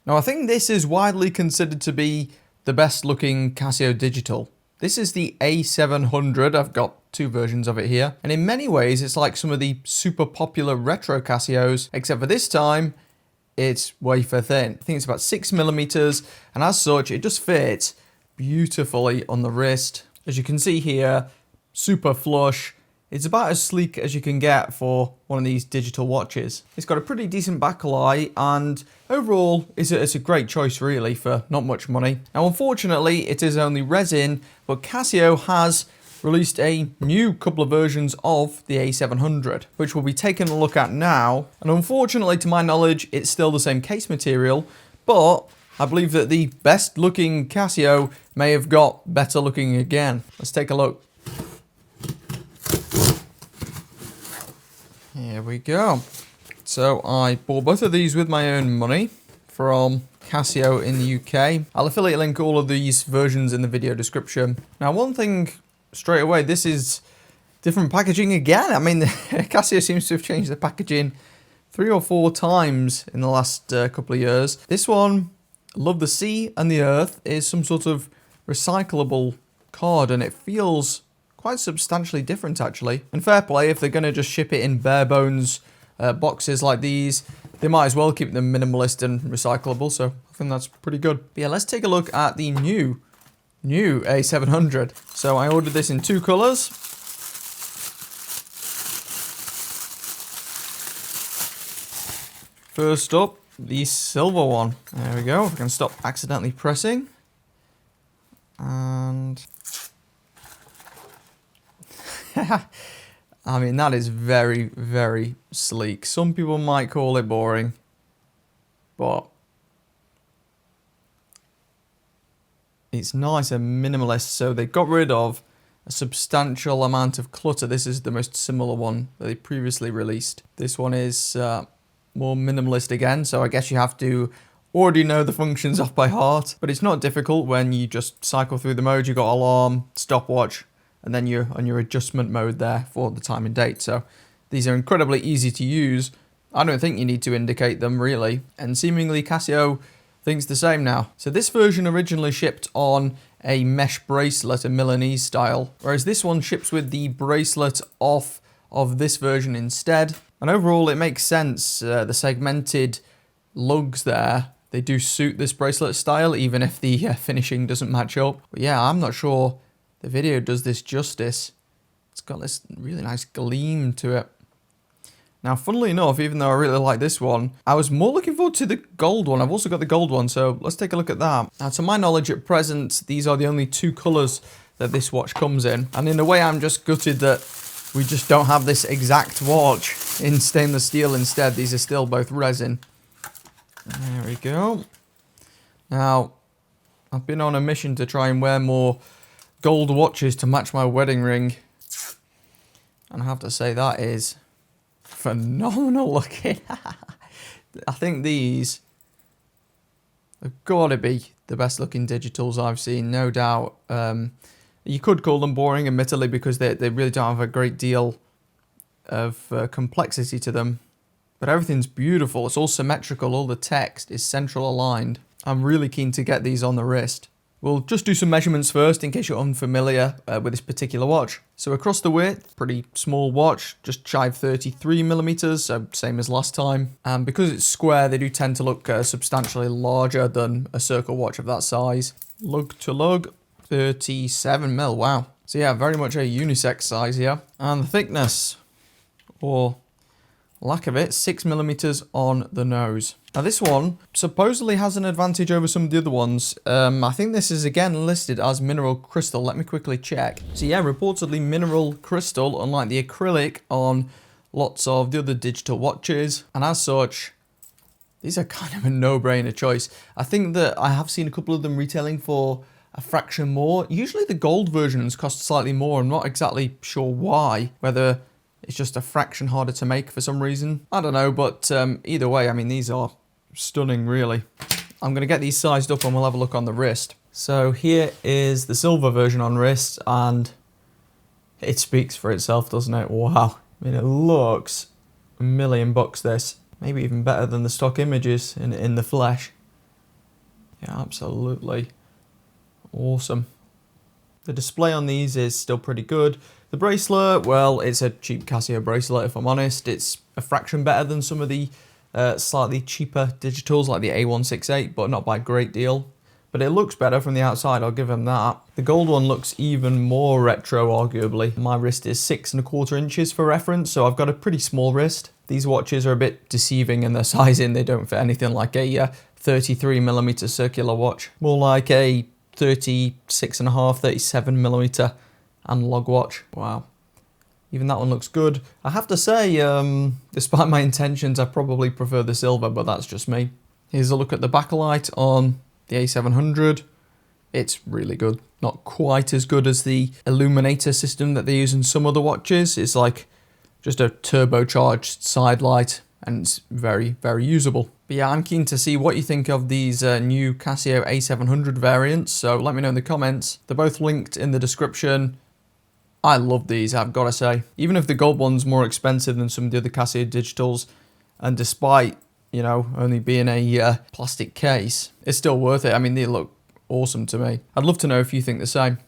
Now I think this is widely considered to be the best looking Casio digital. This is the A700, I've got two versions of it here, and in many ways it's like some of the super popular retro Casios, except for this time it's wafer thin. I think it's about 6mm, and as such it just fits beautifully on the wrist. As you can see here, super flush. It's about as sleek as you can get for one of these digital watches. It's got a pretty decent backlight, and overall it's a great choice really for not much money. Now unfortunately it is only resin, but Casio has released a new couple of versions of the A700, which we'll be taking a look at now. And unfortunately, to my knowledge, it's still the same case material, but I believe that the best looking Casio may have got better looking again. Let's take a look. Here we go. So I bought both of these with my own money from Casio in the UK. I'll affiliate link all of these versions in the video description. Now one thing straight away, this is different packaging again. I mean, Casio seems to have changed the packaging 3 or 4 times in the last couple of years. This one, love the sea and the earth, is some sort of recyclable card, and it feels quite substantially different actually. And fair play, if they're going to just ship it in bare bones boxes like these, they might as well keep them minimalist and recyclable, so I think that's pretty good. But yeah, let's take a look at the new A700. So I ordered this in 2 colors. First up, the silver one. There we go. If I can stop accidentally pressing. And I mean, that is very, very sleek. Some people might call it boring, but it's nice and minimalist. So they got rid of a substantial amount of clutter. This is the most similar one that they previously released. This one is more minimalist again, so I guess you have to already know the functions off by heart. But it's not difficult when you just cycle through the modes. You've got alarm, stopwatch, and then you're on your adjustment mode there for the time and date. So these are incredibly easy to use. I don't think you need to indicate them really. And seemingly Casio thinks the same now. So this version originally shipped on a mesh bracelet, a Milanese style, whereas this one ships with the bracelet off of this version instead. And overall it makes sense. The segmented lugs there, they do suit this bracelet style, even if the finishing doesn't match up. But yeah, I'm not sure the video does this justice. It's got this really nice gleam to it. Now, funnily enough, even though I really like this one, I was more looking forward to the gold one. I've also got the gold one, so let's take a look at that. Now, to my knowledge, at present, these are the only 2 colours that this watch comes in. And in a way, I'm just gutted that we just don't have this exact watch in stainless steel instead. These are still both resin. There we go. Now, I've been on a mission to try and wear more gold watches to match my wedding ring. And I have to say, that is phenomenal looking. I think these have got to be the best looking digitals I've seen, no doubt. You could call them boring, admittedly, because they really don't have a great deal of complexity to them. But everything's beautiful. It's all symmetrical. All the text is central aligned. I'm really keen to get these on the wrist. We'll just do some measurements first in case you're unfamiliar with this particular watch. So across the width, pretty small watch, just shy of 33mm, so same as last time. And because it's square, they do tend to look substantially larger than a circle watch of that size. Lug to lug, 37mm, wow. So yeah, very much a unisex size here. And the thickness, or lack of it, 6mm on the nose. Now this one supposedly has an advantage over some of the other ones. I think this is again listed as mineral crystal. Let me quickly check. So yeah, reportedly mineral crystal, unlike the acrylic on lots of the other digital watches. And as such, these are kind of a no-brainer choice. I think that I have seen a couple of them retailing for a fraction more. Usually the gold versions cost slightly more. I'm not exactly sure why, whether it's just a fraction harder to make for some reason. I don't know, but either way, I mean, these are stunning, really. I'm going to get these sized up and we'll have a look on the wrist. So here is the silver version on wrist, and it speaks for itself, doesn't it? Wow. I mean, it looks $1,000,000 this. Maybe even better than the stock images in the flesh. Yeah, absolutely awesome. The display on these is still pretty good. The bracelet, well, it's a cheap Casio bracelet, if I'm honest. It's a fraction better than some of the slightly cheaper digitals like the A168, but not by a great deal. But it looks better from the outside, I'll give them that. The gold one looks even more retro, arguably. My wrist is 6¼ inches for reference, so I've got a pretty small wrist. These watches are a bit deceiving in their sizing. They don't fit anything like a 33mm circular watch. More like a 36.5, 37mm analog watch. Wow. Even that one looks good. I have to say, despite my intentions, I probably prefer the silver, but that's just me. Here's a look at the backlight on the A700. It's really good. Not quite as good as the illuminator system that they use in some other watches. It's like just a turbocharged side light, and it's very, very usable. But yeah, I'm keen to see what you think of these new Casio A700 variants, so let me know in the comments. They're both linked in the description. I love these, I've got to say. Even if the gold one's more expensive than some of the other Casio digitals, and despite, you know, only being a plastic case, it's still worth it. I mean, they look awesome to me. I'd love to know if you think the same.